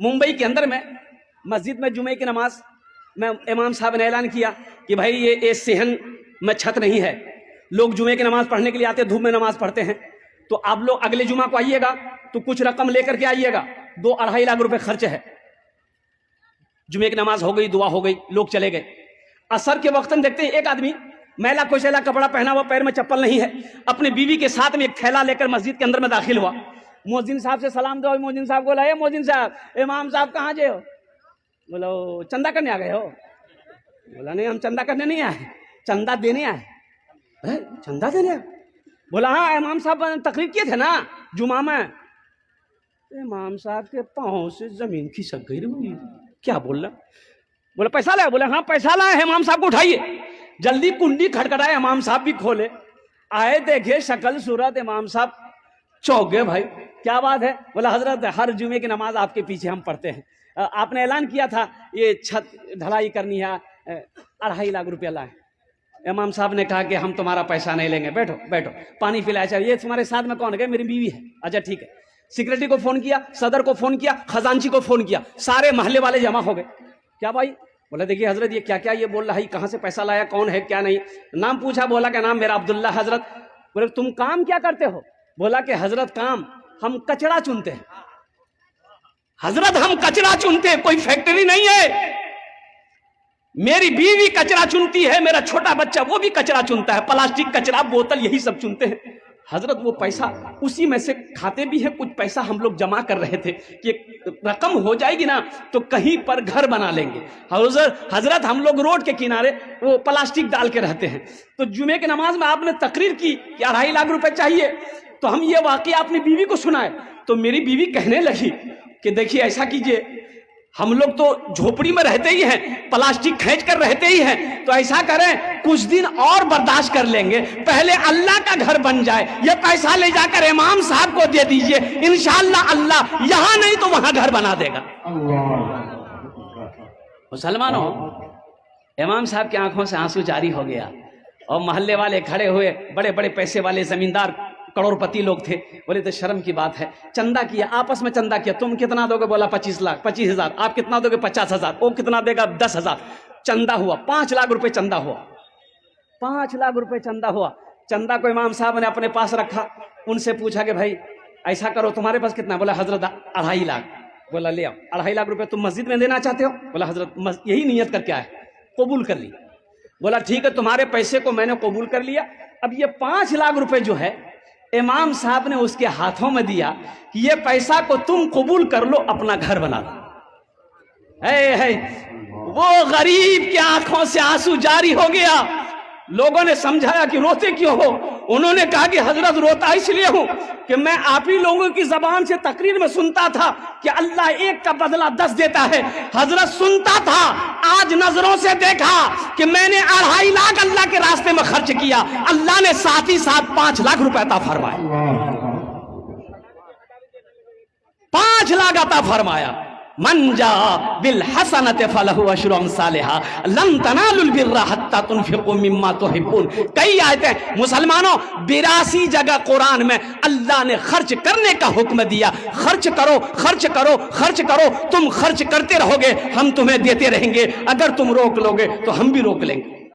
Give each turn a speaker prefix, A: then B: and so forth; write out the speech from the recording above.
A: ممبئی کے اندر میں مسجد میں جمعے کی نماز میں امام صاحب نے اعلان کیا کہ بھائی یہ صحن میں چھت نہیں ہے، لوگ جمعے کی نماز پڑھنے کے لیے آتے ہیں، دھوپ میں نماز پڑھتے ہیں، تو آپ لوگ اگلے جمعہ کو آئیے گا تو کچھ رقم لے کر کے آئیے گا، 2-2.5 لاکھ روپے خرچ ہے۔ جمعے کی نماز ہو گئی، دعا ہو گئی، لوگ چلے گئے۔ عصر کے وقت دیکھتے ہیں ایک آدمی میلا کوشیلا کپڑا پہنا ہوا، پیر میں چپل نہیں ہے، اپنی بیوی کے ساتھ میں ایک تھیلا لے کر مسجد کے اندر میں داخل ہوا۔ مؤذن صاحب سے سلام دو، مؤذن صاحب کو لائے، مؤذن صاحب امام صاحب کہاں جے ہو؟ بولا چندہ کرنے آ گئے ہو؟ بولا نہیں، ہم چندہ کرنے نہیں آئے، چندہ دینے آئے۔ چندہ دینے آئے؟ بولا ہاں، امام صاحب تقریر کیے تھے نا جمعہ میں۔ امام صاحب کے پاؤں سے زمین کھسک گئی۔ کیا بول رہا؟ بولا پیسہ لائے؟ بولے ہاں پیسہ لائے، امام صاحب کو اٹھائیے۔ جلدی کنڈی کھٹکھٹائے، امام صاحب بھی کھولے، آئے دیکھے شکل صورت، امام صاحب چوک گئے۔ بھائی کیا بات ہے؟ بولا حضرت ہر جمعے کی نماز آپ کے پیچھے ہم پڑھتے ہیں، آپ نے اعلان کیا تھا یہ چھت ڈھلائی کرنی ہے، 2.5 لاکھ روپیہ لائے۔ امام صاحب نے کہا کہ ہم تمہارا پیسہ نہیں لیں گے، بیٹھو بیٹھو، پانی پلایا چاہیے۔ یہ تمہارے ساتھ میں کون ہے؟ میری بیوی ہے۔ اچھا ٹھیک ہے۔ سیکرٹری کو فون کیا، صدر کو فون کیا، خزانچی کو فون کیا، سارے محلے والے جمع ہو گئے۔ کیا بھائی؟ بولا دیکھیے حضرت یہ کیا یہ بول رہا ہے، کہاں سے پیسہ لایا، کون ہے کیا نہیں۔ نام پوچھا، بولا کہ نام میرا عبداللہ۔ حضرت بولے تم کام کیا کرتے ہو؟ بولا کہ حضرت کام ہم کچڑا چنتے ہیں۔ حضرت ہم کچڑا چنتے ہیں، کوئی فیکٹری نہیں ہے۔ میری بیوی کچرا چنتی ہے، میرا چھوٹا بچہ وہ بھی کچرا چنتا ہے، پلاسٹک کچرا، بوتل، یہی سب چنتے ہیں۔ حضرت وہ پیسہ اسی میں سے کھاتے بھی ہیں، کچھ پیسہ ہم لوگ جمع کر رہے تھے کہ رقم ہو جائے گی نا تو کہیں پر گھر بنا لیں گے۔ حضرت ہم لوگ روڈ کے کنارے وہ پلاسٹک ڈال کے رہتے ہیں، تو جمعے کی نماز میں آپ نے تقریر کی کہ 2.5 لاکھ روپے چاہیے، تو ہم یہ واقعہ اپنی بیوی کو سنائے، تو میری بیوی کہنے لگی کہ دیکھیے ایسا کیجئے، ہم لوگ تو جھوپڑی میں رہتے ہی ہیں، پلاسٹک کھینچ کر رہتے ہی ہیں، تو ایسا کریں کچھ دن اور برداشت کر لیں گے، پہلے اللہ کا گھر بن جائے، یہ پیسہ لے جا کر امام صاحب کو دے دیجئے، انشاءاللہ اللہ یہاں نہیں تو وہاں گھر بنا دے گا۔ مسلمانوں، امام صاحب کی آنکھوں سے آنسو جاری ہو گیا، اور محلے والے کھڑے ہوئے، بڑے بڑے پیسے والے زمیندار کروڑ پتی لوگ تھے، بولے تو شرم کی بات ہے، چندہ کیا، آپس میں چندہ کیا، تم کتنا دو گے؟ بولا 25,000، آپ کتنا دو گے؟ 50,000، وہ کتنا دے گا؟ 10,000، چندہ ہوا 5 لاکھ روپے چندہ ہوا، 5 لاکھ روپے چندہ ہوا۔ چندہ کو امام صاحب نے اپنے پاس رکھا، ان سے پوچھا کہ بھائی ایسا کرو تمہارے پاس کتنا؟ بولا حضرت 2.5 لاکھ۔ بولا لے آؤ، 2.5 لاکھ روپے تم مسجد میں دینا چاہتے ہو؟ بولا حضرت یہی نیت کر کے آئے، قبول کر لی۔ بولا ٹھیک ہے، تمہارے پیسے کو میں نے قبول کر لیا، اب یہ 5 لاکھ روپے جو ہے امام صاحب نے اس کے ہاتھوں میں دیا کہ یہ پیسہ کو تم قبول کر لو، اپنا گھر بنا لو۔ وہ غریب کی آنکھوں سے آنسو جاری ہو گیا۔ لوگوں نے سمجھایا کہ روتے کیوں ہو؟ انہوں نے کہا کہ حضرت روتا اس لیے ہوں کہ میں آپ ہی لوگوں کی زبان سے تقریر میں سنتا تھا کہ اللہ 1 کا بدلہ 10 دیتا ہے۔ حضرت سنتا تھا، آج نظروں سے دیکھا کہ میں نے 2.5 لاکھ اللہ کے راستے میں خرچ کیا، اللہ نے ساتھ ہی ساتھ 5 لاکھ روپے عطا فرمائے، 5 لاکھ عطا فرمایا۔ من جاء بالحسنۃ فلہ عشر امثالھا لن تنالوا البر حتى تنفقوا مما تحبون۔ کئی آیتیں مسلمانوں 82 جگہ قرآن میں اللہ نے خرچ کرنے کا حکم دیا، خرچ کرو خرچ کرو خرچ کرو، تم خرچ کرتے رہو گے ہم تمہیں دیتے رہیں گے، اگر تم روک لو گے تو ہم بھی روک لیں گے۔